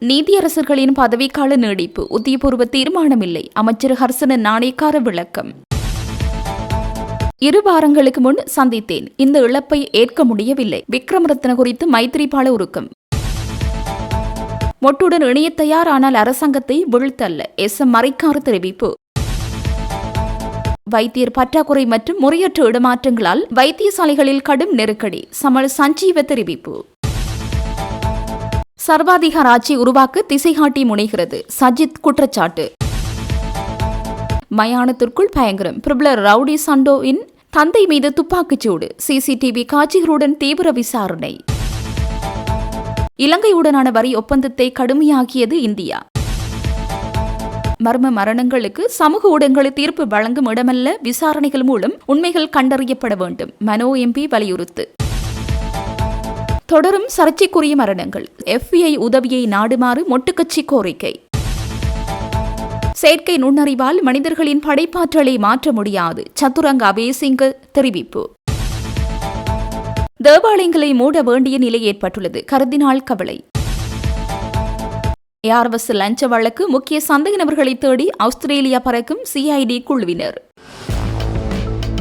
நீதியரசர்களின் பதவிக்கால நீடிப்பு உத்தியபூர்வ தீர்மானமில்லை. அமைச்சர் ஹர்சன நாணயக்கார விளக்கம். 2 வாரங்களுக்கு முன் சந்தித்தேன். இந்த இழப்பை ஏற்க முடியவில்லை. விக்ரமரத்ன குறித்து மைத்திரிபால உருக்கம். மொட்டுடன் இணைய தயார், ஆனால் அரசாங்கத்தை வீழ்த்தல்ல. எம் மறைக்காறு தெரிவிப்பு. வைத்தியர் பற்றாக்குறை மற்றும் முறையற்ற இடமாற்றங்களால் வைத்தியசாலைகளில் கடும் நெருக்கடி. சமல் சஞ்சீவ தெரிவிப்பு. சர்வாதிகார ஆட்சி உருவாக்க திசைகாட்டி முனைகிறது. சஜித் குற்றச்சாட்டு. மயானத்திற்குள் பயங்கரம். பிரபல ரவுடி சண்டோவின் தந்தை மீது துப்பாக்கிச்சூடு. சிசிடிவி காட்சிகளுடன் தீவிர விசாரணை. இலங்கையுடனான வரி ஒப்பந்தத்தை கடுமையாக்கியது இந்தியா. மர்ம மரணங்களுக்கு சமூக ஊடகங்களில் தீர்ப்பு வழங்கும் இடமல்ல, விசாரணைகள் மூலம் உண்மைகள் கண்டறியப்பட வேண்டும். மனோ எம்பி வலியுறுத்து. தொடரும் சர்ச்சைக்குரிய மரணங்கள். FBI உதவியை நாடுமாறு மொட்டுக்கட்சி கோரிக்கை. செயற்கை நுண்ணறிவால் மனிதர்களின் படைப்பாற்றலை மாற்ற முடியாது. சதுரங்க அபேசிங்க தெரிவிப்பு. தேவாலயங்களை மூட வேண்டிய நிலை ஏற்பட்டுள்ளது. கருதினால் கவலை. ஏஆர்எஸ் லஞ்ச வழக்கு முக்கிய சந்தேக நபர்களை தேடி ஆஸ்திரேலியா பறக்கும் CID குழுவினர்.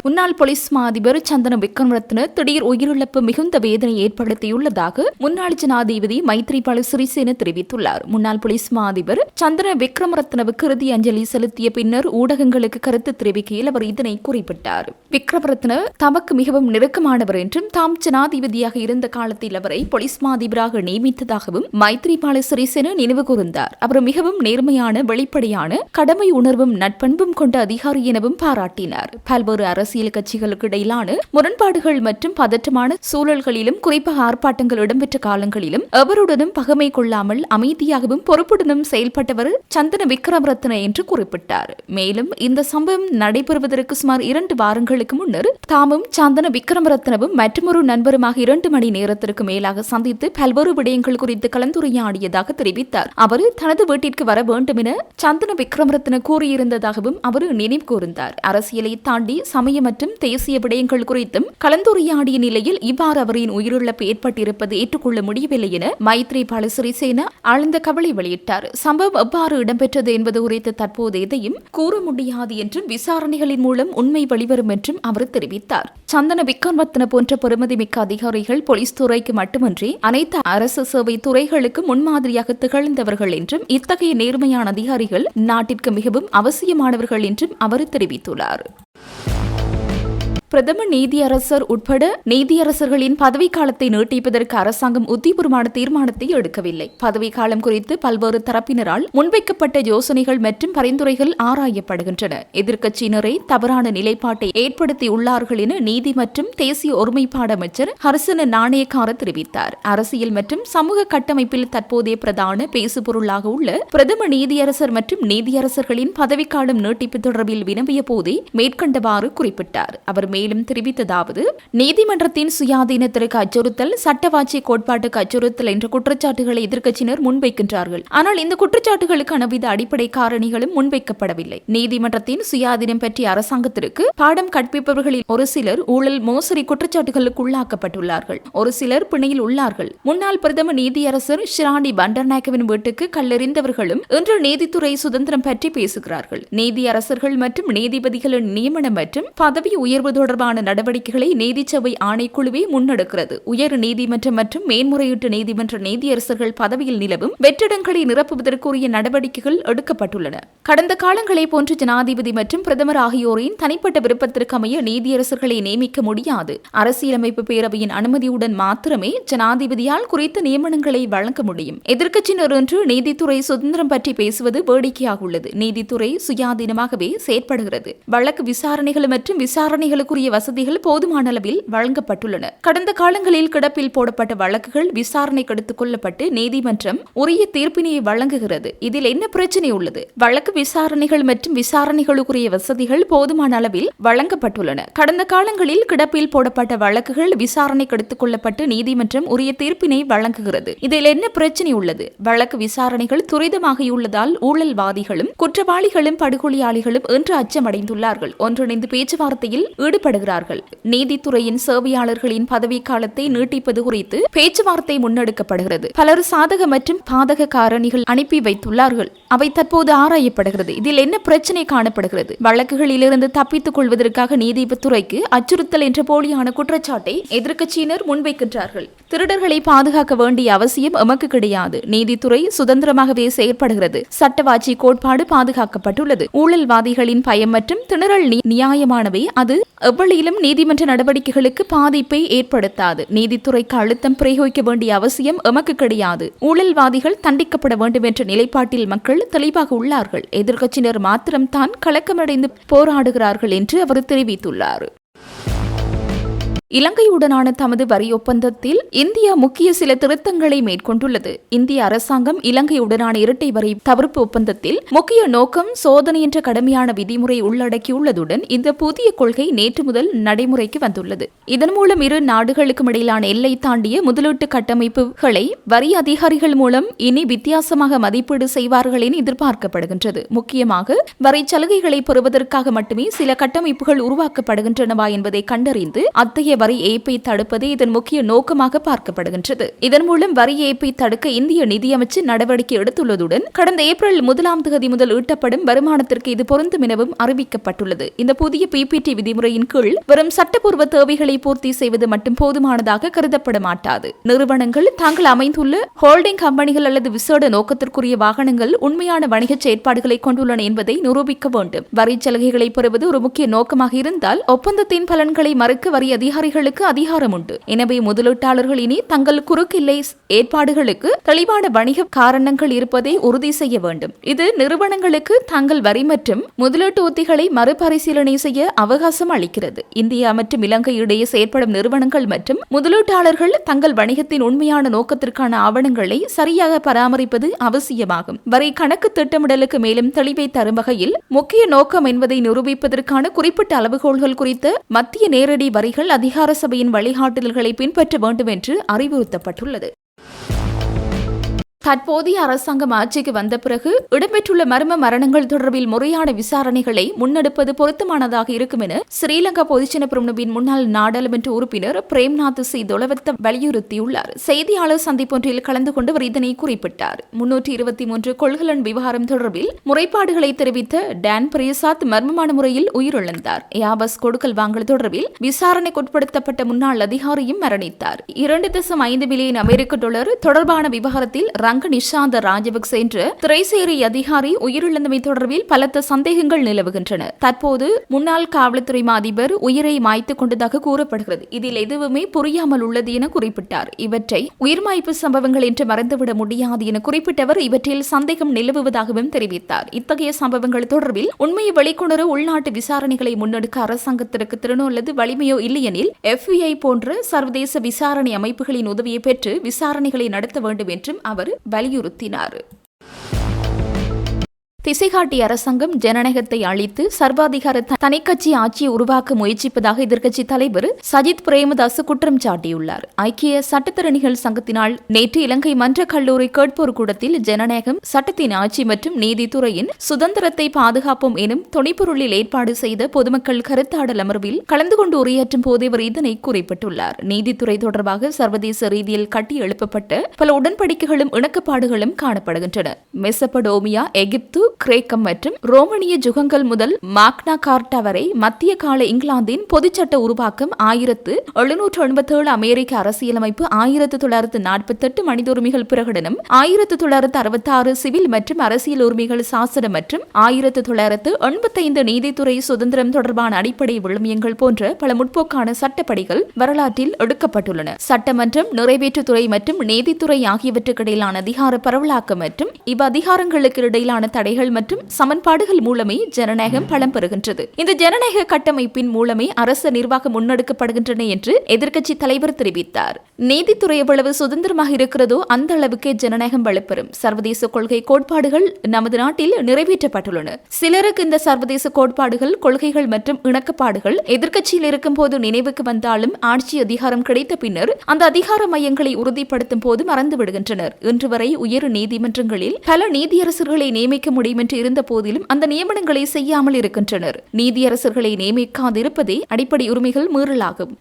முன்னாள் போலீஸ் மா அதிபர் சந்தன விக்ரமரத்ன திடீர் உயிரிழப்பு மிகுந்த வேதனை ஏற்படுத்தியுள்ளதாக முன்னாள் ஜனாதிபதி மைத்ரிபால சிறிசேன தெரிவித்துள்ளார். முன்னாள் போலீஸ் மா அதிபர் சந்தன விக்ரமரத்னவுக்கு இறுதி அஞ்சலி செலுத்திய பின்னர் ஊடகங்களுக்கு கருத்து தெரிவிக்கையில் அவர் இதனை குறிப்பிட்டார். விக்ரமரத்ன தமக்கு மிகவும் நெருக்கமானவர் என்றும் தாம் ஜனாதிபதியாக இருந்த காலத்தில் அவரை போலீஸ் மா அதிபராக நியமித்ததாகவும் மைத்ரிபால சிறிசேன நினைவு கூர்ந்தார். அவர் மிகவும் நேர்மையான, வெளிப்படையான, கடமை உணர்வும் நட்பண்பும் கொண்ட அதிகாரி எனவும் பாராட்டினார். பல்வேறு அரசியல் கட்சிகளுக்கு இடையிலான முரண்பாடுகள் மற்றும் பதற்றமான சூழல்களிலும், குறிப்பாக ஆர்ப்பாட்டங்கள் இடம்பெற்ற காலங்களிலும் எவருடனும் பகமை கொள்ளாமல் அமைதியாகவும் பொறுப்புடனும் செயல்பட்டவர் சந்தன விக்ரமரத்ன என்று குறிப்பிட்டார். மேலும் இந்த சம்பவம் நடைபெறுவதற்கு சுமார் 2 வாரங்களுக்கு முன்னர் தாமும் சந்தன விக்ரமரத்னவும் மற்றொரு நண்பருமாக 2 மணி நேரத்திற்கு மேலாக சந்தித்து பல்வேறு விடயங்கள் குறித்து கலந்துரையாடியதாக தெரிவித்தார். அவர் தனது வீட்டிற்கு வர வேண்டும் என சந்தன விக்ரமரத்ன கூறியிருந்ததாகவும் அவர் நினைவு கூர்ந்தார். அரசியலை தாண்டி சமய மற்றும் தேசிய விடயங்கள் குறித்தும் கலந்துரையாடிய நிலையில் இவ்வாறு அவரின் உயிரிழப்பு ஏற்பட்டிருப்பது ஏற்றுக்கொள்ள முடியவில்லை என மைத்ரிபால சிறிசேன ஆழ்ந்த கவலை வெளியிட்டார். சம்பவம் எவ்வாறு இடம்பெற்றது என்பது குறித்து தற்போது எதையும் கூற முடியாது என்றும் விசாரணைகளின் மூலம் உண்மை வெளிவரும் என்றும் அவர் தெரிவித்தார். சந்தன விக்ரமரத்ன போன்ற பெருமதிமிக்க அதிகாரிகள் போலீஸ் துறைக்கு மட்டுமின்றி அனைத்து அரசு சேவை துறைகளுக்கு முன்மாதிரியாக திகழ்ந்தவர்கள் என்றும் இத்தகைய நேர்மையான அதிகாரிகள் நாட்டிற்கு மிகவும் அவசியமானவர்கள் என்றும் அவர் தெரிவித்துள்ளார். பிரதம நீதியரசர் உட்பட நீதியரசர்களின் பதவிக்காலத்தை நீட்டிப்பதற்கு அரசாங்கம் உத்தியபூர்வமான தீர்மானத்தை எடுக்கவில்லை. பதவிக்காலம் குறித்து பல்வேறு தரப்பினரால் முன்வைக்கப்பட்ட யோசனைகள் மற்றும் பரிந்துரைகள் ஆராயப்படுகின்றன. எதிர்க்கட்சியினரை தவறான நிலைப்பாட்டை ஏற்படுத்தியுள்ளார்கள் என நீதி மற்றும் தேசிய ஒருமைப்பாடு அமைச்சர் ஹர்சன நாணயக்கார தெரிவித்தார். அரசியல் மற்றும் சமூக கட்டமைப்பில் தற்போதைய பிரதான பேசுபொருளாக உள்ள பிரதம நீதியரசர் மற்றும் நீதியரசர்களின் பதவிக்காலம் நீட்டிப்பு தொடர்பில் வினவிய போதே மேற்கண்டவாறு குறிப்பிட்டார். அவர் மேலும் தெரிவித்ததாவது, நீதிமன்றத்தின் சுயாதீனத்திற்கு அச்சுறுத்தல், சட்டவாட்சி கோட்பாட்டுக்கு அச்சுறுத்தல் என்ற குற்றச்சாட்டுகளை எதிர்க்கட்சியினர் முன்வைக்கின்றார்கள். ஆனால் இந்த குற்றச்சாட்டுகளுக்கான வித அடிப்படை காரணிகளும் முன்வைக்கப்படவில்லை. நீதிமன்றத்தின் சுயாதீனம் பற்றிய அரசாங்கத்திற்கு பாடம் கற்பிப்பவர்களில் ஒரு சிலர் ஊழல், மோசடி குற்றச்சாட்டுகளுக்கு உள்ளாக்கப்பட்டுள்ளார்கள். ஒரு சிலர் பிணையில் உள்ளார்கள். முன்னாள் பிரதம நீதியரசர் ஷிராணி பண்டர்நாயக்கவின் வீட்டுக்கு கல்லெறிந்தவர்களும் இன்று நீதித்துறை சுதந்திரம் பற்றி பேசுகிறார்கள். நீதியரசர்கள் மற்றும் நீதிபதிகளின் நியமனம் மற்றும் பதவி உயர்வு தொடர்பான நடவடிக்கைகளை நீதிச்சபை ஆணைக்குழுவே முன்னெடுக்கிறது. உயர் நீதிமன்றம் மற்றும் மேன்முறையீட்டு நீதிமன்ற நீதியரசர்கள் பதவியில் நிலவும் வெற்றிடங்களை நிரப்புவதற்குரிய நடவடிக்கைகள் எடுக்கப்பட்டுள்ளன. கடந்த காலங்களை போன்று ஜனாதிபதி மற்றும் பிரதமர் ஆகியோரின் தனிப்பட்ட விருப்பத்திற்கு அமைய நீதியரசர்களை நியமிக்க முடியாது. அரசியலமைப்பு பேரவையின் அனுமதியுடன் மாத்திரமே ஜனாதிபதியால் குறித்த நியமனங்களை வழங்க முடியும். எதிர்க்கட்சியினர் என்று நீதித்துறை சுதந்திரம் பற்றி பேசுவது வேடிக்கையாக உள்ளது. நீதித்துறை சுயாதீனமாகவே செயற்படுகிறது. வழக்கு விசாரணைகள் மற்றும் விசாரணைகளுக்குரிய வசதிகள் போதுமான அளவில் வழங்கப்பட்டுள்ளன. கடந்த காலங்களில் கிடப்பில் போடப்பட்ட வழக்குகள் விசாரணைக்கு எடுத்துக் கொள்ளப்பட்டு நீதிமன்றம் உரிய தீர்ப்பினை வழங்குகிறது. இதில் என்ன பிரச்சனை உள்ளது? வழக்கு விசாரணைகள் மற்றும் விசாரணைகளுக்குரிய வசதிகள் போதுமான அளவில் வழங்கப்பட்டுள்ளன. கடந்த காலங்களில் கிடப்பில் போடப்பட்ட வழக்குகள் விசாரணைக்கு எடுத்துக் கொள்ளப்பட்டு நீதிமன்றம் உரிய தீர்ப்பினை வழங்குகிறது. இதில் என்ன பிரச்சனை உள்ளது? வழக்கு விசாரணைகள் துரிதமாகியுள்ளதால் ஊழல்வாதிகளும் குற்றவாளிகளும் படுகொலையாளிகளும் என்று அச்சமடைந்துள்ளார்கள். ஒன்றிணைந்து பேச்சுவார்த்தையில் ஈடுபட செயல்படுகிறார்கள். நீதித்துறையின் சேவையாளர்களின் பதவிக்காலத்தை நீட்டிப்பது குறித்து பேச்சுவார்த்தை முன்னெடுக்கப்படுகிறது. பலர் சாதக மற்றும் பாதக காரணிகள் அனுப்பி வைத்துள்ளார்கள். அவை தற்போது ஆராயப்படுகிறது. இதில் என்ன பிரச்சனை காணப்படுகிறது? வழக்குகளிலிருந்து தப்பித்துக் கொள்வதற்காக நீதித்துறைக்கு அச்சுறுத்தல் என்ற போலியான குற்றச்சாட்டை எதிர்க்கட்சியினர் முன்வைக்கின்றார்கள். திருடர்களை பாதுகாக்க வேண்டிய அவசியம் எமக்கு கிடையாது. நீதித்துறை சுதந்திரமாகவே செயற்படுகிறது. சட்டவாட்சி கோட்பாடு பாதுகாக்கப்பட்டுள்ளது. ஊழல்வாதிகளின் பயம் மற்றும் திணறல் நியாயமானவை. அது எவ்வளியிலும் நீதிமன்ற நடவடிக்கைகளுக்கு பாதிப்பை ஏற்படுத்தாது. நீதித்துறைக்கு அழுத்தம் பிரயோகிக்க வேண்டிய அவசியம் எமக்கு கிடையாது. ஊழல்வாதிகள் தண்டிக்கப்பட வேண்டும் என்ற நிலைப்பாட்டில் மக்கள் தெளிவாக உள்ளார்கள். எதிர்க்கட்சியினர் மாத்திரம்தான் கலக்கமடைந்து போராடுகிறார்கள் என்று அவர் தெரிவித்துள்ளார். இலங்கையுடனான தமது வரி ஒப்பந்தத்தில் இந்தியா முக்கிய சில திருத்தங்களை மேற்கொண்டுள்ளது. இந்திய அரசாங்கம் இலங்கையுடனான இரட்டை வரி தவிர்ப்பு ஒப்பந்தத்தில் முக்கிய நோக்கம் சோதனை என்ற கடுமையான விதிமுறை உள்ளடக்கியுள்ளதுடன் இந்த புதிய கொள்கை நேற்று முதல் நடைமுறைக்கு வந்துள்ளது. இதன் மூலம் இரு நாடுகளுக்கும் இடையிலான எல்லை தாண்டிய முதலீட்டு கட்டமைப்புகளை வரி அதிகாரிகள் மூலம் இனி வித்தியாசமாக மதிப்பீடு செய்வார்கள் என எதிர்பார்க்கப்படுகின்றது. முக்கியமாக வரி சலுகைகளை பெறுவதற்காக மட்டுமே சில கட்டமைப்புகள் உருவாக்கப்படுகின்றனவா என்பதை கண்டறிந்து அத்தகைய வரி ஏய்ப்பை தடுப்பது இதன் முக்கிய நோக்கமாக பார்க்கப்படுகின்றது. இதன் மூலம் வரி ஏய்ப்பை தடுக்க இந்திய நிதியமைச்சு நடவடிக்கை எடுத்துள்ளதுடன் கடந்த ஏப்ரல் 1 முதல் ஈட்டப்படும் வருமானத்திற்கு இது பொருந்தும் எனவும் அறிவிக்கப்பட்டுள்ளது. இந்த புதிய பிபிடி விதிமுறையின் கீழ் வெறும் சட்டப்பூர்வ தேவைகளை பூர்த்தி செய்வது மட்டும் போதுமானதாக கருதப்பட மாட்டாது. நிறுவனங்கள் தாங்கள் அமைந்துள்ள ஹோல்டிங் கம்பெனிகள் அல்லது விசேட நோக்கத்திற்குரிய வாகனங்கள் உண்மையான வணிக செயற்பாடுகளை கொண்டுள்ளன என்பதை நிரூபிக்க வேண்டும். வரி சலுகைகளை பெறுவது ஒரு முக்கிய நோக்கமாக இருந்தால் ஒப்பந்தத்தின் பலன்களை மறுக்க வரி அதிகாரிகளுக்கு அதிகாரம் உண்டு. எனவே முதலீட்டாளர்கள் இனி தங்கள் குறுக்கில்லை ஏற்பாடுகளுக்கு தெளிவான வணிக காரணங்கள் இருப்பதை உறுதி செய்ய வேண்டும். இது நிறுவனங்களுக்கு தங்கள் வரி மற்றும் முதலீட்டு உத்திகளை மறுபரிசீலனை செய்ய அவகாசம் அளிக்கிறது. இந்தியா மற்றும் இலங்கை இடையே செயற்படும் நிறுவனங்கள் மற்றும் முதலீட்டாளர்கள் தங்கள் வணிகத்தின் உண்மையான நோக்கத்திற்கான ஆவணங்களை சரியாக பராமரிப்பது அவசியமாகும். வரி கணக்கு திட்டமிடலுக்கு மேலும் தெளிவை தரும் வகையில் முக்கிய நோக்கம் என்பதை நிரூபிப்பதற்கான குறிப்பிட்ட அளவுகோல்கள் குறித்த மத்திய நேரடி வரிகள் அதிகார சபையின் வழிகாட்டுதல்களை பின்பற்ற வேண்டும் என்று அறிவுறுத்தப்பட்டுள்ளது. தற்போதைய அரசாங்கம் ஆட்சிக்கு வந்த பிறகு இடம்பெற்றுள்ள மர்ம மரணங்கள் தொடர்பில் முறையான விசாரணைகளை முன்னெடுப்பது பொருத்தமானதாக இருக்கும் என ஸ்ரீலங்கா பொதுஜன பெரமுனவின் முன்னாள் நாடாளுமன்ற உறுப்பினர் பிரேம்நாத் சி தொலவத்த வலியுறுத்தியுள்ளார். செய்தியாளர் சந்திப்பொன்றில் கலந்து கொண்டு அவர் இதனை குறிப்பிட்டார். 323 கொள்கலன் விவகாரம் தொடர்பில் முறைப்பாடுகளை தெரிவித்த டான் பிரசாத் மர்மமான முறையில் உயிரிழந்தார். யாபஸ் கொடுக்கல் வாங்கல் தொடர்பில் விசாரணைக்குட்படுத்தப்பட்ட முன்னாள் அதிகாரியும் மரணித்தார். 2.5 மில்லியன் அமெரிக்க டாலர் தொடர்பான விவகாரத்தில் நிஷாந்த ராஜபக்ச என்ற திரைசேரி அதிகாரி உயிரிழந்தமை தொடர்பில் பலத்த சந்தேகங்கள் நிலவுகின்றன. தற்போது முன்னாள் காவல்துறை அதிபர் உயிரை மாய்த்துக் கொண்டதாக கூறப்படுகிறது. இதில் எதுவுமே புரியாமல் உள்ளது என குறிப்பிட்டார். இவற்றை உயிர்மாய்ப்பு சம்பவங்கள் என்று மறந்துவிட முடியாது என குறிப்பிட்டவர் இவற்றில் சந்தேகம் நிலவுவதாகவும் தெரிவித்தார். இத்தகைய சம்பவங்கள் தொடர்பில் உண்மையை வெளிக்கொணர உள்நாட்டு விசாரணைகளை முன்னெடுக்க அரசாங்கத்திற்கு திறனோ அல்லது வலிமையோ இல்லையெனில் FBI போன்ற சர்வதேச விசாரணை அமைப்புகளின் உதவியை பெற்று விசாரணைகளை நடத்த வேண்டும் என்றும் அவர் வலியுறுத்தினார். திசைகாட்டி அரசாங்கம் ஜனநாயகத்தை அழித்து சர்வாதிகார தனிக்கட்சி ஆட்சியை உருவாக்க முயற்சிப்பதாக எதிர்க்கட்சி தலைவர் சஜித் பிரேமதாஸ் குற்றம் சாட்டியுள்ளார். ஐக்கிய சட்டத்தரணிகள் சங்கத்தினால் நேற்று இலங்கை மன்ற கல்லூரி கேட்போர் கூடத்தில் ஜனநாயகம், சட்டத்தின் ஆட்சி மற்றும் நீதித்துறையின் சுதந்திரத்தை பாதுகாப்போம் எனும் துணைப்பொருளில் ஏற்பாடு செய்த பொதுமக்கள் கருத்தாடல் அமர்வில் கலந்து கொண்டு உரையாற்றும் போதே அவர் இதனை குறிப்பிட்டுள்ளார். நீதித்துறை தொடர்பாக சர்வதேச ரீதியில் கட்டி எழுப்பப்பட்ட பல உடன்படிக்கைகளும் இணக்கப்பாடுகளும் காணப்படுகின்றன. மெசபடோமியா, எகிப்து, கிரேக்கம் மற்றும் ரோமனிய ஜுகங்கள் முதல் மாக்னா கார்ட்டா வரை மத்திய கால இங்கிலாந்தின் பொதுச்சட்ட உருவாக்கம், 1787 அமெரிக்க அரசியலமைப்பு, 1948 மனித உரிமைகள் பிரகடனம், 1966 சிவில் மற்றும் அரசியல் உரிமைகள் சாசனம் மற்றும் 1985 நீதித்துறை சுதந்திரம் தொடர்பான அடிப்படை விழுமியங்கள் போன்ற பல முற்போக்கான சட்டப்படிகள் வரலாற்றில் எடுக்கப்பட்டுள்ளன. சட்டமன்றம், நிறைவேற்றுத்துறை மற்றும் நீதித்துறை ஆகியவற்றுக்கிடையிலான அதிகார பரவலாக்கம் மற்றும் இவ்வதிகாரங்களுக்கு இடையிலான தடைகள் மற்றும் சமன்பாடுகள் மூலமே ஜனநாயகம் பலம் பெறுகின்றது. இந்த ஜனநாயக கட்டமைப்பின் மூலமே அரசு நிர்வாகம் முன்னெடுக்கப்படுகின்றன என்று எதிர்க்கட்சி தலைவர் தெரிவித்தார். நீதித்துறை எவ்வளவு சுதந்திரமாக இருக்கிறதோ அந்த அளவுக்கு ஜனநாயகம் வலுப்பெறும். சர்வதேச கொள்கை கோட்பாடுகள் நமது நாட்டில் நிறைவேற்றப்பட்டுள்ளன. சிலருக்கு இந்த சர்வதேச கோட்பாடுகள், கொள்கைகள் மற்றும் இணக்கப்பாடுகள் எதிர்க்கட்சியில் இருக்கும் போது நினைவுக்கு வந்தாலும் ஆட்சி அதிகாரம் கிடைத்த பின்னர் அந்த அதிகார மையங்களை உறுதிப்படுத்தும் போது மறந்து விடுகின்றனர். இன்று வரை உயர் நீதிமன்றங்களில் பல நீதியரசர்களை நியமிக்க முடியும் முடியும் என்று இருந்த போதிலும் அந்த நியமனங்களை செய்யாமல் இருக்கின்றனர். நீதியரசர்களை நியமிக்காதிருப்பதே அடிப்படை உரிமைகள்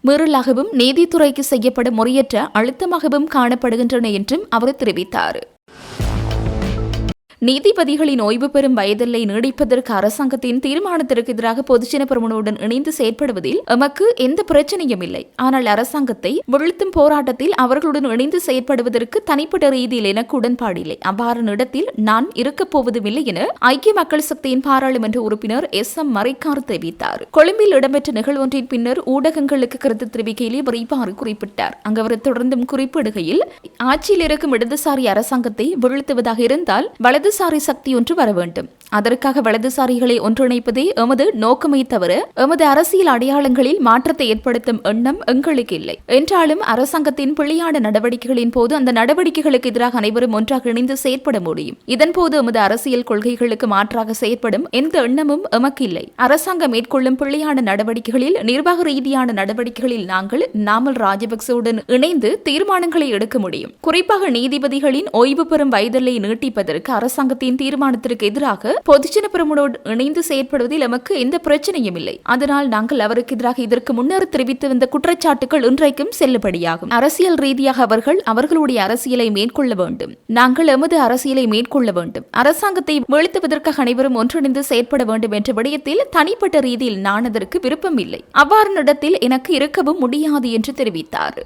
மீறலாகவும் நீதித்துறைக்கு செய்யப்படும் முறையற்ற அழுத்தமாகவும் காணப்படுகின்றன என்றும் அவர் தெரிவித்தார். நீதிபதிகளின் ஓய்வு பெறும் வயதில்லை நீடிப்பதற்கு அரசாங்கத்தின் தீர்மானத்திற்கு எதிராக பொதுஜன பெரமுனவுடன் இணைந்து செயற்படுவதில் எமக்கு எந்த பிரச்சனையும் இல்லை. ஆனால் அரசாங்கத்தை வீழ்த்தும் போராட்டத்தில் அவர்களுடன் இணைந்து செயற்படுவதற்கு தனிப்பட்ட ரீதியில் எனக்கு உடன்பாடில்லை. அவ்வாறான இடத்தில் நான் இருக்கப் போவதுமில்லை என ஐக்கிய மக்கள் சக்தியின் பாராளுமன்ற உறுப்பினர் SM மரைக்கார் தெரிவித்தார். கொழும்பில் இடம்பெற்ற நிகழ்வொன்றின் பின்னர் ஊடகங்களுக்கு கருத்து தெரிவிக்கையிலே அவர் இவ்வாறு குறிப்பிட்டார். அங்கு அவர் தொடர்ந்தும் குறிப்பிடுகையில், ஆட்சியில் இருக்கும் இடதுசாரி அரசாங்கத்தை வீழ்த்துவதாக இருந்தால் வலது வலதுசாரி சக்தி ஒன்று வர வேண்டும். அதற்காக வலதுசாரிகளை ஒன்றிணைப்பதே எமது நோக்கமே தவிர எமது அரசியல் அடையாளங்களில் மாற்றத்தை ஏற்படுத்தும் எண்ணம் எங்களுக்கு இல்லை. என்றாலும் அரசாங்கத்தின் பிழையான நடவடிக்கைகளின் போது அந்த நடவடிக்கைகளுக்கு எதிராக அனைவரும் ஒன்றாக இணைந்து செயற்பட முடியும். இதன்போது எமது அரசியல் கொள்கைகளுக்கு மாற்றாக செயற்படும் எந்த எண்ணமும் எமக்கு இல்லை. அரசாங்கம் மேற்கொள்ளும் பிழையான நடவடிக்கைகளில் நிர்வாக ரீதியான நடவடிக்கைகளில் நாமல் ராஜபக்சவுடன் இணைந்து தீர்மானங்களை எடுக்க முடியும். குறிப்பாக நீதிபதிகளின் ஓய்வு பெறும் வயதில்லை நீட்டிப்பதற்கு அரசாங்கத்தின் தீர்மானத்திற்கு எதிராக பொதுஜன பெரமுனோடு இணைந்து செயற்படுவதில் எமக்கு எந்த பிரச்சனையும் இல்லை. அதனால் நாங்கள் அவருக்கு எதிராக இதற்கு முன்னர் தெரிவித்து வந்த குற்றச்சாட்டுகள் இன்றைக்கும் செல்லுபடியாகும். அரசியல் ரீதியாக அவர்களுடைய அரசியலை மேற்கொள்ள வேண்டும். நாங்கள் எமது அரசியலை மேற்கொள்ள வேண்டும். அரசாங்கத்தை வீழ்த்துவதற்காக அனைவரும் ஒன்றிணைந்து செயற்பட வேண்டும் என்ற விடயத்தில் தனிப்பட்ட ரீதியில் நான் அதற்கு விருப்பம் இல்லை. அவ்வாறு இடத்தில் எனக்கு இருக்கவும் முடியாது என்று தெரிவித்தார்.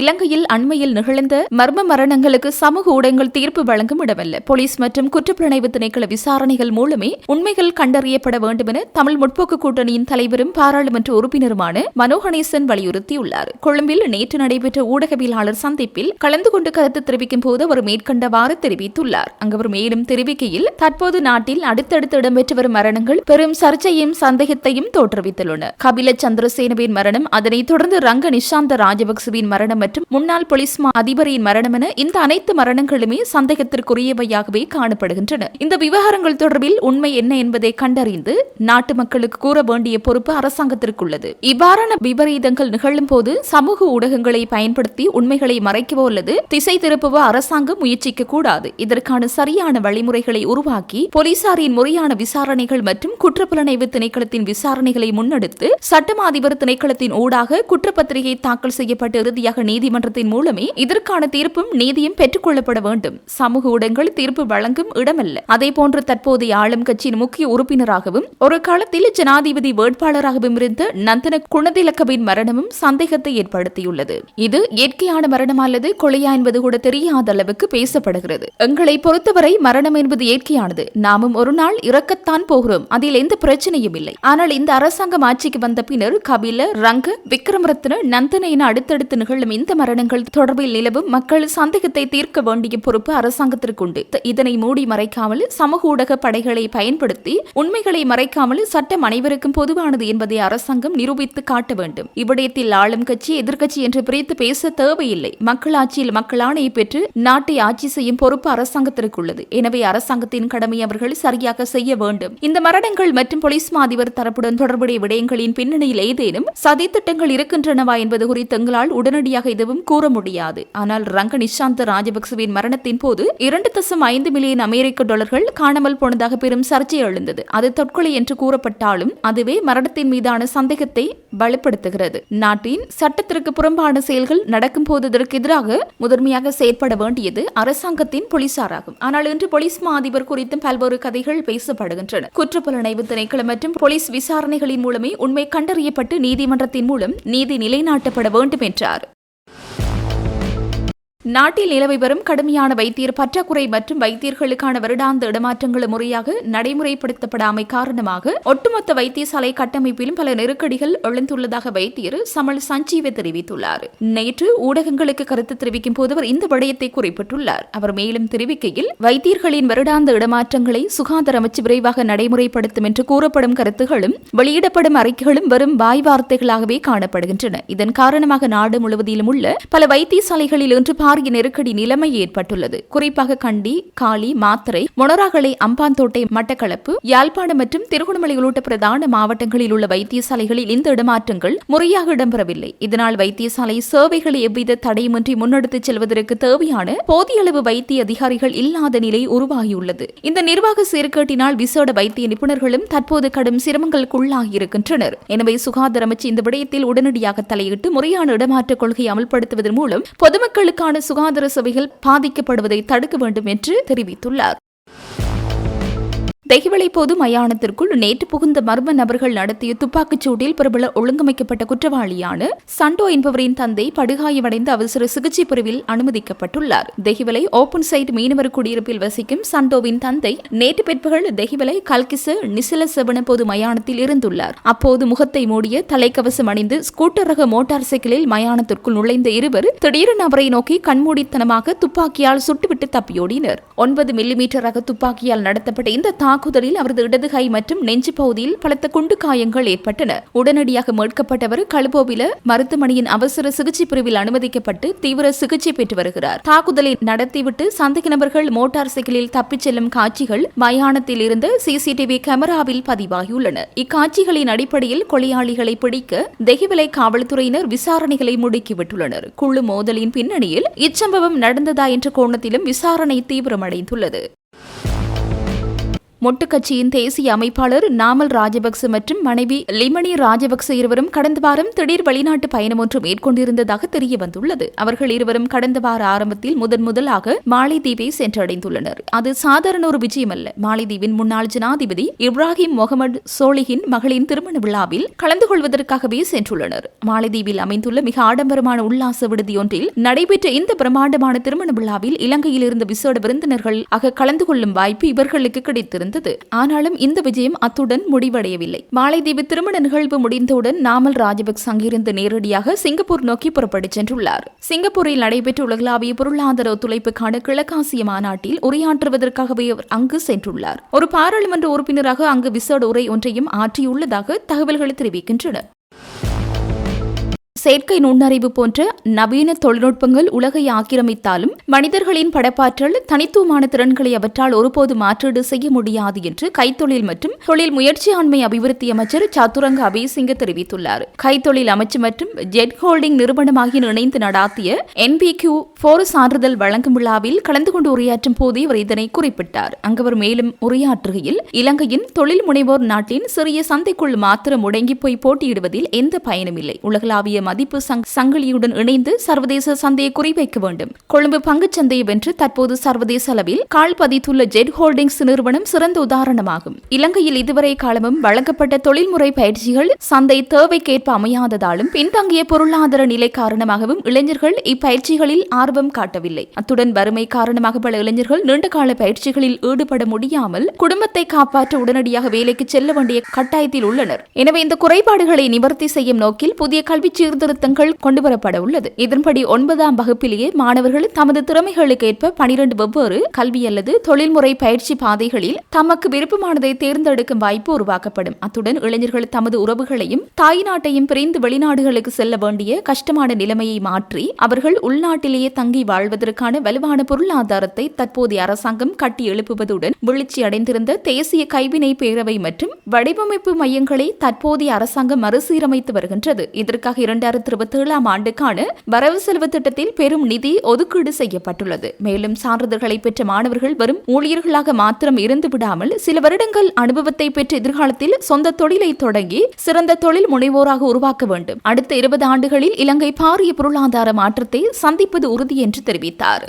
இலங்கையில் அண்மையில் நிகழ்ந்த மர்ம மரணங்களுக்கு சமூக ஊடகங்கள் தீர்ப்பு வழங்கும் இடமல்ல. போலீஸ் மற்றும் குற்றப்புலனாய்வு திணைக்கள விசாரணைகள் மூலமே உண்மைகள் கண்டறியப்பட வேண்டும் என தமிழ் முற்போக்கு கூட்டணியின் தலைவரும் பாராளுமன்ற உறுப்பினருமான மனோ கணேசன் வலியுறுத்தியுள்ளார். கொழும்பில் நேற்று நடைபெற்ற ஊடகவியலாளர் சந்திப்பில் கலந்து கொண்டு கருத்து தெரிவிக்கும் போது அவர் மேற்கண்டவாறு தெரிவித்துள்ளார். அங்கு அவர் மேலும் தெரிவிக்கையில், தற்போது நாட்டில் அடுத்தடுத்து இடம்பெற்று வரும் மரணங்கள் பெரும் சர்ச்சையும் சந்தேகத்தையும் தோற்றுவித்துள்ளன. கபில சந்திரசேனவின் மரணம், அதனைத் தொடர்ந்து ரங்க நிஷாந்த ராஜபக்சவின் மரணம் மற்றும் முன்னாள் போலீஸ் அதிபரின் மரணம் என இந்த அனைத்து மரணங்களுமே சந்தேகத்திற்குரியவையாகவே காணப்படுகின்றன. இந்த விவகாரங்கள் தொடர்பில் உண்மை என்ன என்பதை கண்டறிந்து நாட்டு மக்களுக்கு கூற வேண்டிய பொறுப்பு அரசாங்கத்திற்குள்ளது. இவ்வாறான விபரீதங்கள் நிகழும் போது சமூக ஊடகங்களை பயன்படுத்தி உண்மைகளை மறைக்கவோ அல்லது திசை திருப்பவோ அரசாங்கம் முயற்சிக்க கூடாது. இதற்கான சரியான வழிமுறைகளை உருவாக்கி போலீசாரின் முறையான விசாரணைகள் மற்றும் குற்றப்புலனாய்வு திணைக்களத்தின் விசாரணைகளை முன்னெடுத்து சட்டமா அதிபர் திணைக்களத்தின் ஊடாக குற்றப்பத்திரிகை தாக்கல் செய்யப்பட்டு இறுதியாக நீதிமன்றத்தின் மூலமே இதற்கான தீர்ப்பும் நீதியும் பெற்றுக் கொள்ளப்பட வேண்டும். சமூக ஊடகங்கள் தீர்ப்பு வழங்கும் இடமல்ல. அதேபோன்று தற்போதைய ஆளும் கட்சியின் முக்கிய உறுப்பினராகவும் ஒரு காலத்தில் ஜனாதிபதி வேட்பாளராகவும் இருந்த நந்தன குணதிலக்கவின் மரணமும் சந்தேகத்தை ஏற்படுத்தியுள்ளது. இது இயற்கையான மரணம் அல்லது கொலையா என்பது கூட தெரியாத அளவுக்கு பேசப்படுகிறது. எங்களை பொறுத்தவரை மரணம் என்பது இயற்கையானது. நாமும் ஒரு நாள் இறக்கத்தான் போகிறோம். அதில் எந்த பிரச்சனையும் இல்லை. ஆனால் இந்த அரசாங்கம் ஆட்சிக்கு வந்த பின்னர் கபில, ரங்க, விக்ரமரத்ன, நந்தன என அடுத்தடுத்து நிகழும் இந்த மரணங்கள் தொடர்பில் நிலவும் மக்கள் சந்தேகத்தை தீர்க்க வேண்டிய பொறுப்பு அரசாங்கத்திற்குண்டு. இதனை மூடி மறைக்காமல் சமூக ஊடக படைகளை பயன்படுத்தி உண்மைகளை மறைக்காமல் சட்டம் அனைவருக்கும் பொதுவானது என்பதை அரசாங்கம் நிரூபித்து காட்ட வேண்டும். இவ்விடயத்தில் ஆளும் கட்சி எதிர்க்கட்சி என்று பிரித்து பேச தேவையில்லை. மக்களாட்சியில் மக்கள் ஆணையை பெற்று நாட்டை ஆட்சி செய்யும் பொறுப்பு அரசாங்கத்திற்குள்ளது. எனவே அரசாங்கத்தின் கடமை அவர்கள் சரியாக செய்ய வேண்டும். இந்த மரணங்கள் மற்றும் போலீஸ் அதிபர் தரப்புடன் தொடர்புடைய விடயங்களின் பின்னணியில் ஏதேனும் சதித்திட்டங்கள் இருக்கின்றனவா என்பது குறித்து எங்களால் உடனடியாக எதுவும் கூற முடியாது. ஆனால் ரங்க நிஷாந்த ராஜபக்சவின் மரணத்தின் போது 2.5 மில்லியன் அமெரிக்க டாலர்கள் காணாமல் போனதாக பெரும் சர்ச்சை எழுந்தது. அது தற்கொலை என்று கூறப்பட்டாலும் அதுவே மரணத்தின் மீதான சந்தேகத்தை பலப்படுத்துகிறது. நாட்டின் சட்டத்திற்கு புறம்பான செயல்கள் நடக்கும் போது இதற்கு எதிராக முதன்மையாக செயற்பட வேண்டியது அரசாங்கத்தின் போலீசாராகும். ஆனால் இன்று போலீஸ் அதிபர் குறித்தும் பல்வேறு கதைகள் பேசப்படுகின்றன. குற்றப்புலனாய்வு திணைக்களம் மற்றும் போலீஸ் விசாரணைகளின் மூலமே உண்மை கண்டறியப்பட்டு நீதிமன்றத்தின் மூலம் நீதி நிலைநாட்டப்பட வேண்டும் என்றார். நாட்டில் நிலவி வரும் கடுமையான வைத்தியர் பற்றாக்குறை மற்றும் வைத்தியர்களுக்கான வருடாந்த இடமாற்றங்கள் முறையாக நடைமுறைப்படுத்தப்படாமை காரணமாக ஒட்டுமொத்த வைத்தியசாலை கட்டமைப்பிலும் பல நெருக்கடிகள் எழுந்துள்ளதாக வைத்தியர் சமல் சஞ்சீவ தெரிவித்துள்ளார். நேற்று ஊடகங்களுக்கு கருத்து தெரிவிக்கும் போது அவர் இந்த விடயத்தை குறிப்பிட்டுள்ளார். அவர் மேலும் தெரிவிக்கையில், வைத்தியர்களின் வருடாந்த இடமாற்றங்களை சுகாதார அமைச்சு விரைவாக நடைமுறைப்படுத்தும் என்று கூறப்படும் கருத்துகளும் வெளியிடப்படும் அறிக்கைகளும் வெறும் வாய் வார்த்தைகளாகவே காணப்படுகின்றன. இதன் காரணமாக நாடு முழுவதிலும் உள்ள பல வைத்தியசாலைகளில் இன்று பாரிய நெருக்கடி நிலைமை ஏற்பட்டுள்ளது. குறிப்பாக கண்டி, காலி, மாத்தறை, மொனராகலை, அம்பாந்தோட்டை, மட்டக்களப்பு, யாழ்ப்பாணம் மற்றும் திருகோணமலை உள்ளிட்ட பிரதான மாவட்டங்களில் உள்ள வைத்தியசாலைகளில் இந்த இடமாற்றங்கள் முறையாக இடம்பெறவில்லை. இதனால் வைத்தியசாலை சேவைகளை எவ்வித தடையுமின்றி முன்னெடுத்துச் செல்வதற்கு தேவையான போதிய அளவு வைத்திய அதிகாரிகள் இல்லாத நிலை உருவாகியுள்ளது. இந்த நிர்வாக சீர்கேட்டினால் விசேட வைத்திய நிபுணர்களும் தற்போது கடும் சிரமங்களுக்குள்ளாகியிருக்கின்றனர். எனவே சுகாதார அமைச்சு இந்த விடயத்தில் உடனடியாக தலையிட்டு முறையான இடமாற்ற கொள்கையை அமல்படுத்துவதன் மூலம் பொதுமக்களுக்கான சுகாதார சேவைகள் பாதிக்கப்படுவதை தடுக்க வேண்டும் என்று தெரிவித்துள்ளார். தெஹிவளை பொது மயானத்திற்குள் நேற்று புகுந்த மர்ம நபர்கள் நடத்திய துப்பாக்கிச் சூட்டில் பிரபல ஒழுங்கமைக்கப்பட்ட குற்றவாளியான சண்டோ என்பவரின் தந்தை படுகாயமடைந்து அவசர சிகிச்சை பிரிவில் அனுமதிக்கப்பட்டுள்ளார். தெஹிவளை ஓபன் சைட் மீனவர் குடியிருப்பில் வசிக்கும் சண்டோவின் தந்தை நேற்று பிற்பகல் தெஹிவளை கல்கிச நிசிலசெவன பொது மயானத்தில் இருந்துள்ளார். அப்போது முகத்தை மூடிய தலைக்கவசம் அணிந்து ஸ்கூட்டர் ரக மோட்டார் சைக்கிளில் மயானத்திற்குள் நுழைந்த இருவர் திடீரென அவரை நோக்கி கண்மூடித்தனமாக துப்பாக்கியால் சுட்டுவிட்டு தப்பியோடினர். 9 மில்லிமீட்டர் ரக துப்பாக்கியால் நடத்தப்பட்ட இந்த தாக்குதலில் அவரது இடது கை மற்றும் நெஞ்சு பகுதியில் பலத்த குண்டு காயங்கள் ஏற்பட்டன. உடனடியாக மீட்கப்பட்டவர் கழுபோவில மருத்துவமனையின் அவசர சிகிச்சை பிரிவில் அனுமதிக்கப்பட்டு தீவிர சிகிச்சை பெற்று வருகிறார். தாக்குதலை நடத்திவிட்டு சந்தேக நபர்கள் மோட்டார் சைக்கிளில் தப்பிச் செல்லும் காட்சிகள் மயானத்தில் இருந்த சிசிடிவி கேமராவில் பதிவாகியுள்ளன. இக்காட்சிகளின் அடிப்படையில் கொலையாளிகளை பிடிக்க தெஹிவளை காவல்துறையினர் விசாரணைகளை முடுக்கிவிட்டுள்ளனர். குழு மோதலின் பின்னணியில் இச்சம்பவம் நடந்ததா என்ற கோணத்திலும் விசாரணை தீவிரமடைந்துள்ளது. மொட்டு கட்சியின் தேசிய அமைப்பாளர் நாமல் ராஜபக்ச மற்றும் மனைவி லிமணி ராஜபக்ச இருவரும் கடந்த வாரம் திடீர் வெளிநாட்டு பயணம் ஒன்று மேற்கொண்டிருந்ததாக தெரிய வந்துள்ளது. அவர்கள் இருவரும் கடந்த வார ஆரம்பத்தில் முதலாக மாலைதீவை சென்றடைந்துள்ளனர். அது சாதாரண ஒரு விஜயம் அல்ல. மாலைதீவின் முன்னாள் ஜனாதிபதி இப்ராஹிம் முகமது சோலிஹின் மகளின் திருமண விழாவில் கலந்து கொள்வதற்காகவே சென்றுள்ளனர். மாலைதீவில் அமைந்துள்ள மிக ஆடம்பரமான உல்லாச விடுதி ஒன்றில் நடைபெற்ற இந்த பிரமாண்டமான திருமண விழாவில் இலங்கையில் இருந்த விசேட விருந்தினர்கள் கலந்து கொள்ளும் வாய்ப்பு இவர்களுக்கு கிடைத்திருந்தது. ஆனாலும் இந்த விஜயம் அத்துடன் முடிவடையவில்லை. மாலைதீவு திருமண நிகழ்வு முடிந்தவுடன் நாமல் ராஜபக்ச அங்கிருந்து நேரடியாக சிங்கப்பூர் நோக்கி புறப்பட்டுச் சென்றுள்ளார். சிங்கப்பூரில் நடைபெற்ற உலகளாவிய பொருளாதார ஒத்துழைப்புக்கான கிழக்காசிய மாநாட்டில் உரையாற்றுவதற்காகவே அவர் அங்கு சென்றுள்ளார். ஒரு பாராளுமன்ற உறுப்பினராக அங்கு விசேட உரை ஒன்றையும் ஆற்றியுள்ளதாக தகவல்கள் தெரிவிக்கின்றன. செயற்கை நுண்ணறிவு போன்ற நவீன தொழில்நுட்பங்கள் உலகை ஆக்கிரமித்தாலும் மனிதர்களின் படைப்பாற்றல் தனித்துவமான திறன்களை அவற்றால் ஒருபோது மாற்றீடு செய்ய முடியாது என்று கைத்தொழில் மற்றும் தொழில் முயற்சியாண்மை அபிவிருத்தி அமைச்சர் சதுரங்க அபேசிங்க தெரிவித்துள்ளார். கைத்தொழில் அமைச்சு மற்றும் ஜெட் ஹோல்டிங் நிறுவனம் ஆகிய இணைந்து நடாத்திய NBQ4 சான்றிதழ் வழங்கும் விழாவில் கலந்து கொண்டு உரையாற்றும் போதே அவர் இதனை குறிப்பிட்டார். அங்கு அவர் மேலும் உரையாற்றுகையில் இலங்கையின் தொழில் முனைவோர் நாட்டின் சிறிய சந்தைக்குள் மாத்திரம் முடங்கி போய் போட்டியிடுவதில் எந்த பயனும் இல்லை. உலகளாவிய மதிப்பு சங்கிலியுடன் இணைந்து சர்வதேச சந்தையை குறிவைக்க வேண்டும். கொழும்பு பங்குச் சந்தையை வென்று தற்போது சர்வதேச அளவில் கால் பதித்துள்ள ஜெட் ஹோல்டிங்ஸ் நிறுவனம் சிறந்த உதாரணமாகும். இலங்கையில் இதுவரை காலமும் வழங்கப்பட்ட தொழில்முறை பயிற்சிகள் சந்தை தேவைக்கேற்ப அமையாததாலும் பின்தங்கிய பொருளாதார நிலை காரணமாகவும் இளைஞர்கள் இப்பயிற்சிகளில் ஆர்வம் காட்டவில்லை. அத்துடன் வறுமை காரணமாக பல இளைஞர்கள் நீண்டகால பயிற்சிகளில் ஈடுபட முடியாமல் குடும்பத்தை காப்பாற்ற உடனடியாக வேலைக்கு செல்ல வேண்டிய கட்டாயத்தில் உள்ளனர். எனவே இந்த குறைபாடுகளை நிவர்த்தி செய்யும் நோக்கில் புதிய கல்வி சீர்திருத்தங்கள் கொண்டுவரப்பட உள்ளது. இதன்படி 9ஆம் வகுப்பிலேயே மாணவர்கள் தமது திறமைகளுக்கு ஏற்ப 12 வெவ்வேறு கல்வி அல்லது தொழில்முறை பயிற்சி பாதைகளில் தமக்கு விருப்பமானதை தேர்ந்தெடுக்கும் வாய்ப்பு உருவாக்கப்படும். அத்துடன் இளைஞர்கள் தமது உறவுகளையும் தாய் நாட்டையும் பிரிந்து வெளிநாடுகளுக்கு செல்ல வேண்டிய கஷ்டமான நிலைமையை மாற்றி அவர்கள் உள்நாட்டிலேயே தங்கி வாழ்வதற்கான வலுவான பொருளாதாரத்தை தற்போதைய அரசாங்கம் கட்டி எழுப்புவதுடன் வீழ்ச்சி அடைந்திருந்த தேசிய கைவினை பேரவை மற்றும் வடிவமைப்பு மையங்களை தற்போதைய அரசாங்கம் மறுசீரமைத்து வருகின்றது. இதற்காக 2027ஆம் ஆண்டுக்கான வரவு செலவு திட்டத்தில் பெரும் நிதி ஒதுக்கீடு செய்யப்பட்டுள்ளது. மேலும் சான்றிதழ்களை பெற்ற மாணவர்கள் வரும் ஊழியர்களாக மாத்திரம் இருந்து விடாமல் சில வருடங்கள் அனுபவத்தை பெற்ற எதிர்காலத்தில் சொந்த தொழிலை தொடங்கி சிறந்த தொழில் முனைவோராக உருவாக்க வேண்டும். அடுத்த 20 ஆண்டுகளில் இலங்கை பாரிய பொருளாதார மாற்றத்தை சந்திப்பது உறுதி என்று தெரிவித்தார்.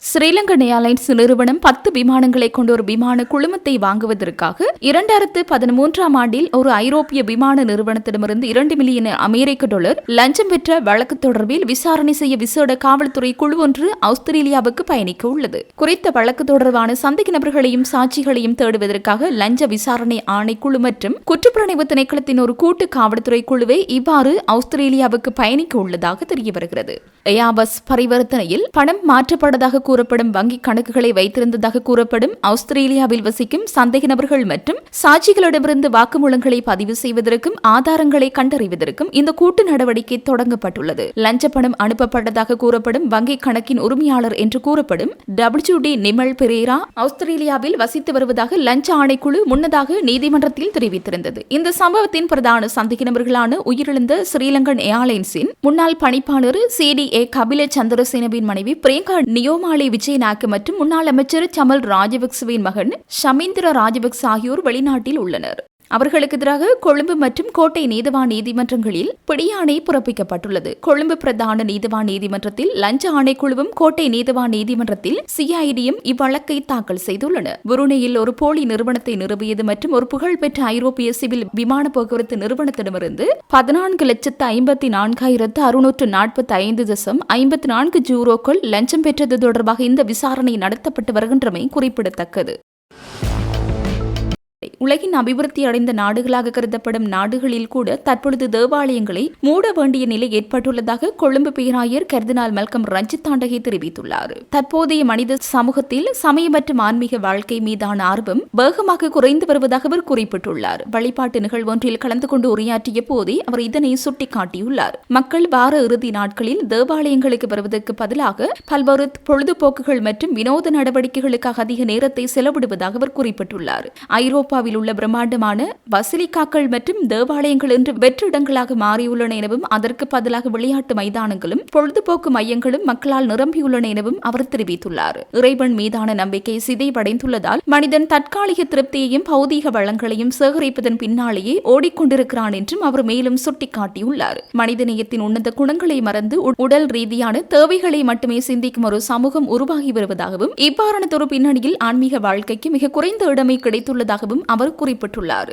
ஸ்ரீலங்கன் ஏர்லைன்ஸ் நிறுவனம் 10 விமானங்களை கொண்ட ஒரு விமான குழுமத்தை வாங்குவதற்காக 2013ஆம் ஆண்டில் ஒரு ஐரோப்பிய விமான நிறுவனத்திடமிருந்து $2 மில்லியன் அமெரிக்க டாலர் லஞ்சம் பெற்ற வழக்கு தொடர்பில் விசாரணை செய்ய விசேட காவல்துறை குழு ஒன்று ஆஸ்திரேலியாவுக்கு பயணிக்க உள்ளது. குறித்த வழக்கு தொடர்பான சந்தேக நபர்களையும் சாட்சிகளையும் தேடுவதற்காக லஞ்ச விசாரணை ஆணைக்குழு மற்றும் குற்றப்புலனாய்வு திணைக்களத்தின் ஒரு கூட்டு காவல்துறை குழுவை இவ்வாறு ஆஸ்திரேலியாவுக்கு பயணிக்க உள்ளதாக தெரிய வருகிறது. ஏயாபஸ் பரிவர்த்தனையில் பணம் மாற்றப்பட்டதாக கூறப்படும் வங்கிக் கணக்குகளை வைத்திருந்ததாக கூறப்படும் ஆஸ்திரேலியாவில் வசிக்கும் சந்தேக நபர்கள் மற்றும் சாட்சிகளிடமிருந்து வாக்குமூலங்களை பதிவு செய்வதற்கும் ஆதாரங்களை கண்டறிவதற்கும் இந்த கூட்டு நடவடிக்கை தொடங்கப்பட்டுள்ளது. லஞ்ச பணம் அனுப்பப்பட்டதாக கூறப்படும் வங்கிக் கணக்கின் உரிமையாளர் என்று கூறப்படும் WD நிமல் பெரேரா ஆஸ்திரேலியாவில் வசித்து வருவதாக லஞ்ச ஆணைக்குழு முன்னதாக நீதிமன்றத்தில் தெரிவித்திருந்தது. இந்த சம்பவத்தின் பிரதான சந்தேக நபர்களான உயிரிழந்த ஸ்ரீலங்கன் ஏர்லைன்ஸின் முன்னாள் பணிப்பாளர் CDA கபில சந்திரசேனவின் மனைவி பிரியங்கா நியோமாலே விஜயநாயக்க மற்றும் முன்னாள் அமைச்சர் சமல் ராஜபக்சவின் மகன் ஷமீந்திர ராஜபக்ச ஆகியோர் வெளிநாட்டில் உள்ளனர். அவர்களுக்கு எதிராக கொழும்பு மற்றும் கோட்டை நீதவான் நீதிமன்றங்களில் பிடியாணை பிறப்பிக்கப்பட்டுள்ளது. கொழும்பு பிரதான நீதவான் நீதிமன்றத்தில் லஞ்ச ஆணைக்குழுவும் கோட்டை நீதவான் நீதிமன்றத்தில் CIDயும் இவ்வழக்கை தாக்கல் செய்துள்ளன. புருனேயில் ஒரு போலி நிறுவனத்தை நிறுவியது மற்றும் ஒரு புகழ்பெற்ற ஐரோப்பிய சிவில் விமான போக்குவரத்து நிறுவனத்திடமிருந்து 14,54,645 யூரோக்கள் லஞ்சம் பெற்றது தொடர்பாக இந்த விசாரணை நடத்தப்பட்டு வருகின்றமை குறிப்பிடத்தக்கது. உலகின் அபிவிருத்தி அடைந்த நாடுகளாக கருதப்படும் நாடுகளில் கூட தற்பொழுது தேவாலயங்களை மூட வேண்டிய நிலை ஏற்பட்டுள்ளதாக கொழும்பு பேராயர் கர்தினால் மல்கம் ரஞ்சித் தாண்டகே தெரிவித்துள்ளார். தற்போதைய மனித சமூகத்தில் சமய மற்றும் ஆன்மீக வாழ்க்கை மீதான ஆர்வம் வேகமாக குறைந்து வருவதாக அவர் குறிப்பிட்டுள்ளார். வழிபாட்டு நிகழ்வொன்றில் கலந்து கொண்டு உரையாற்றிய போதே அவர் இதனை சுட்டிக்காட்டியுள்ளார். மக்கள் வார இறுதி நாட்களில் தேவாலயங்களுக்கு வருவதற்கு பதிலாக பல்வேறு பொழுதுபோக்குகள் மற்றும் வினோத நடவடிக்கைகளுக்காக அதிக நேரத்தை செலவிடுவதாக அவர் குறிப்பிட்டுள்ளார். ஐரோப்பாவில் உள்ள பிரம்மாண்டமான பசிலிக்காக்கள் மற்றும் தேவாலயங்கள் என்று வெற்றிடங்களாக மாறியுள்ளன எனவும் அதற்கு பதிலாக விளையாட்டு மைதானங்களும் பொழுதுபோக்கு மையங்களும் மக்களால் நிரம்பியுள்ளன எனவும் அவர் தெரிவித்துள்ளார். இறைவன் மீதான நம்பிக்கை சிதைவடைந்துள்ளதால் மனிதன் தற்காலிக திருப்தியையும் பௌதீக வளங்களையும் சேகரிப்பதன் பின்னாலேயே ஓடிக்கொண்டிருக்கிறான் என்றும் அவர் மேலும் சுட்டிக்காட்டியுள்ளார். மனிதநேயத்தின் உன்னத குணங்களை மறந்து உடல் ரீதியான தேவைகளை மட்டுமே சிந்திக்கும் ஒரு சமூகம் உருவாகி வருவதாகவும் இவ்வாறானதொரு பின்னணியில் ஆன்மீக வாழ்க்கைக்கு மிக குறைந்த இடமே கிடைத்துள்ளதாகவும் அவர் குறிப்பிட்டுள்ளார்.